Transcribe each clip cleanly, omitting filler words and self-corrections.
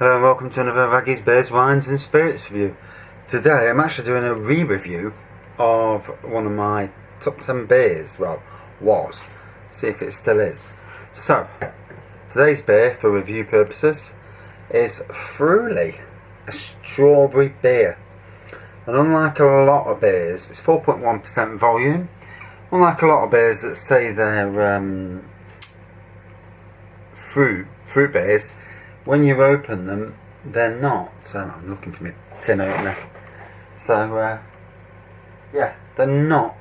Hello and welcome to another Raggy's Beers, Wines and Spirits review. Today I'm actually doing a re-review of one of my top 10 beers. Well, was. See if it still is. So, today's beer, for review purposes, is Fruli, a strawberry beer. And unlike a lot of beers, it's 4.1% volume. Unlike a lot of beers that say they're fruit beers, when you open them, they're not. So I'm looking for my tin opener. So yeah, they're not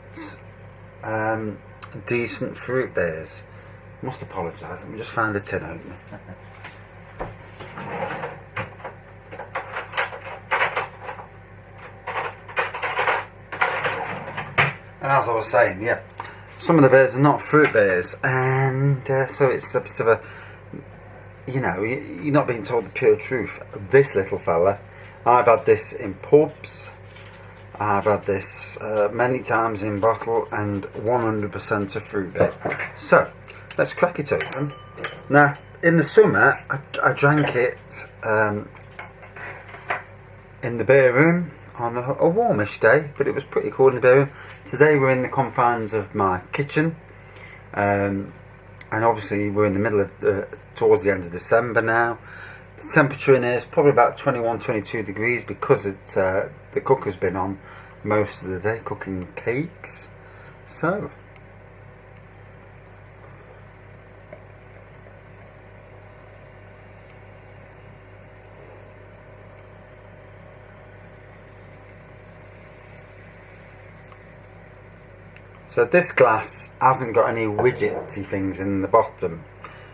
decent fruit beers. Must apologise. Let me just find a tin opener. And as I was saying, yeah, some of the beers are not fruit beers, and so it's a bit of a, you know, you're not being told the pure truth. This little fella, I've had this in pubs, I've had this many times in bottle, and 100% a fruit beer. So, let's crack it open. Now, in the summer, I drank it in the beer room on a warmish day, but it was pretty cool in the beer room. Today we're in the confines of my kitchen, and obviously we're in the middle of towards the end of December now. The temperature in here is probably about 21-22 degrees because it's the cooker's been on most of the day cooking cakes. So this glass hasn't got any widgety things in the bottom,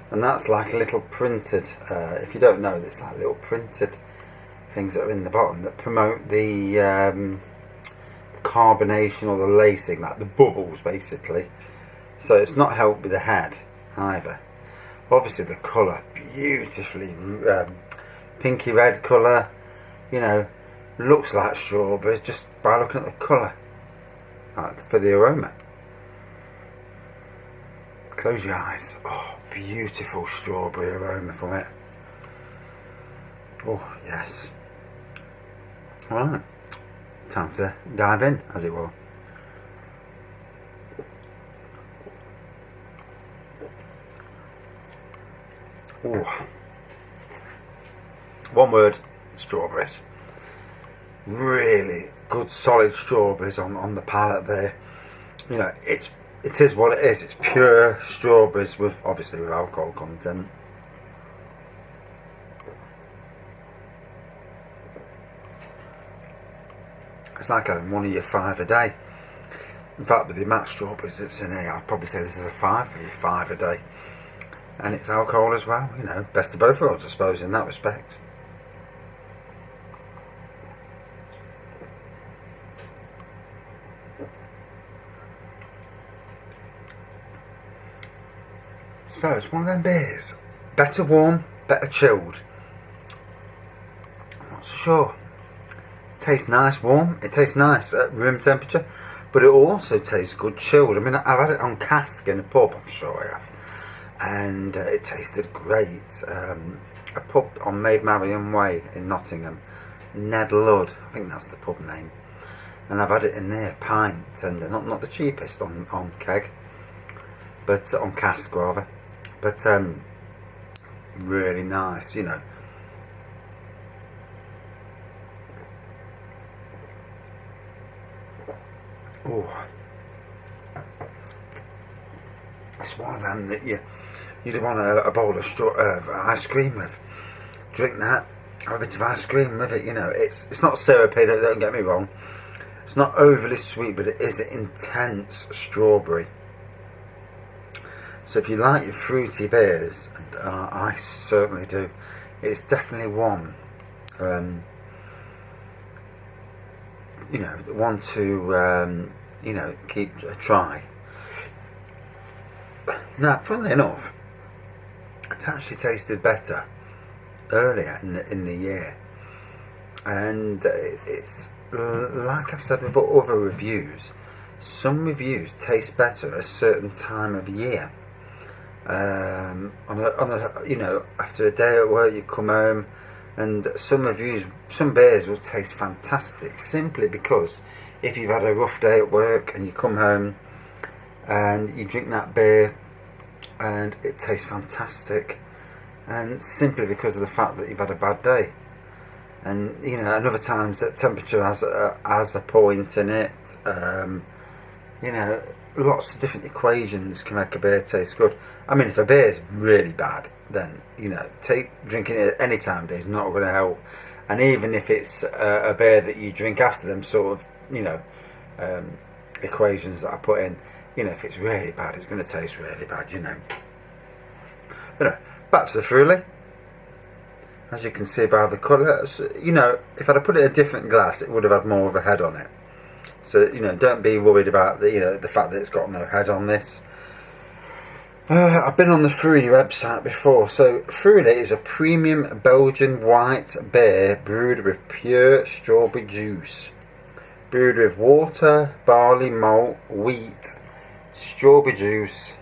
and that's like a little printed, if you don't know, it's like little printed things that are in the bottom that promote the carbonation or the lacing, like the bubbles basically. So it's not helped with the head either. Obviously the colour, beautifully pinky red colour, you know, looks like strawberries just by looking at the colour, for the aroma. Close your eyes. Oh, beautiful strawberry aroma from it. Oh, yes. Alright. Time to dive in, as it were. Oh. One word, strawberries. Really good solid strawberries on the palate there. You know, it is what it is. It's pure strawberries with, obviously, with alcohol content. It's like having one of your 5 a day. In fact, with the amount of strawberries that's in here, I'd probably say this is a 5 for your 5 a day. And it's alcohol as well, you know, best of both worlds, I suppose, in that respect. So it's one of them beers. Better warm, better chilled. I'm not so sure. It tastes nice warm. It tastes nice at room temperature, but it also tastes good chilled. I mean, I've had it on cask in a pub, I'm sure I have, and it tasted great. A pub on Maid Marian Way in Nottingham, Ned Ludd, I think that's the pub name. And I've had it in there, pint, and not the cheapest on keg, but on cask rather. But really nice, you know. Oh, it's one of them that you'd want a bowl of ice cream with. Drink that, have a bit of ice cream with it. You know, it's not syrupy. Don't get me wrong. It's not overly sweet, but it is intense strawberry. So if you like your fruity beers, and I certainly do, it's definitely one, you know, one to, you know, keep a try. Now, funnily enough, it actually tasted better earlier in the year, and it's like I've said with other reviews, some reviews taste better at a certain time of year. On a you know, after a day at work, you come home, And some beers will taste fantastic simply because if you've had a rough day at work and you come home and you drink that beer and it tastes fantastic, and simply because of the fact that you've had a bad day. And you know, and other times that temperature has a point in it. You know, lots of different equations can make a beer taste good. I mean, if a beer is really bad, then you know, drinking it at any time of day is not going to help. And even if it's a beer that you drink after them sort of, you know, equations that I put in, you know, if it's really bad, it's going to taste really bad, you know. But back to the Fruli. As you can see by the colour, you know, if I'd have put it in a different glass, it would have had more of a head on it. So, you know, don't be worried about the, you know, the fact that it's got no head on this. I've been on the Fruli website before. So, Fruli is a premium Belgian white beer brewed with pure strawberry juice. Brewed with water, barley malt, wheat, strawberry juice,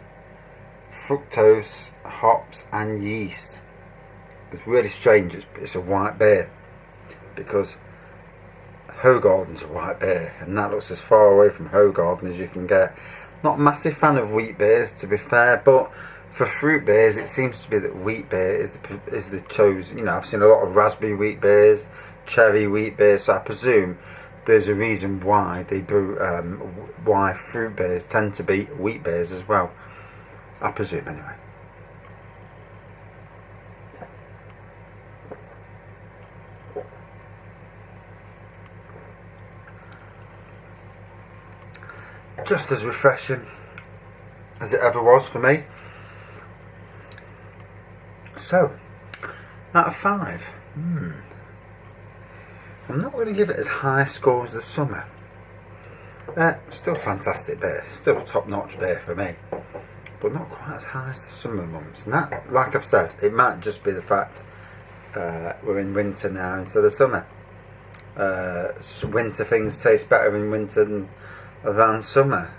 fructose, hops and yeast. It's really strange, it's a white beer, because Hoegaarden's a white beer, and that looks as far away from Hoegaarden as you can get. Not a massive fan of wheat beers, to be fair, but for fruit beers it seems to be that wheat beer is the chosen. You know, I've seen a lot of raspberry wheat beers, cherry wheat beers, so I presume there's a reason why they brew, why fruit beers tend to be wheat beers as well. I presume anyway. Just as refreshing as it ever was for me. So, out of 5, I'm not going to give it as high a score as the summer. Still fantastic beer, still top-notch beer for me, but not quite as high as the summer months. And that, like I've said, it might just be the fact we're in winter now instead of summer. Winter things taste better in winter than summer.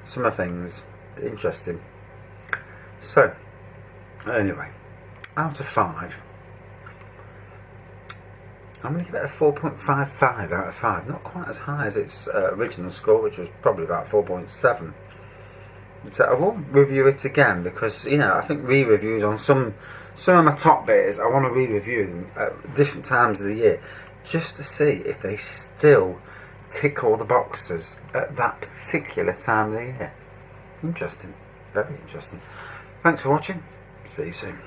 Summer things, interesting. So, anyway, out of 5, I'm going to give it a 4.55 out of 5. Not quite as high as its original score, which was probably about 4.7. So I will review it again because, you know, I think re-reviews on some of my top beers, I want to re-review them at different times of the year just to see if they still tick all the boxes at that particular time of the year. Interesting, very interesting. Thanks for watching. See you soon.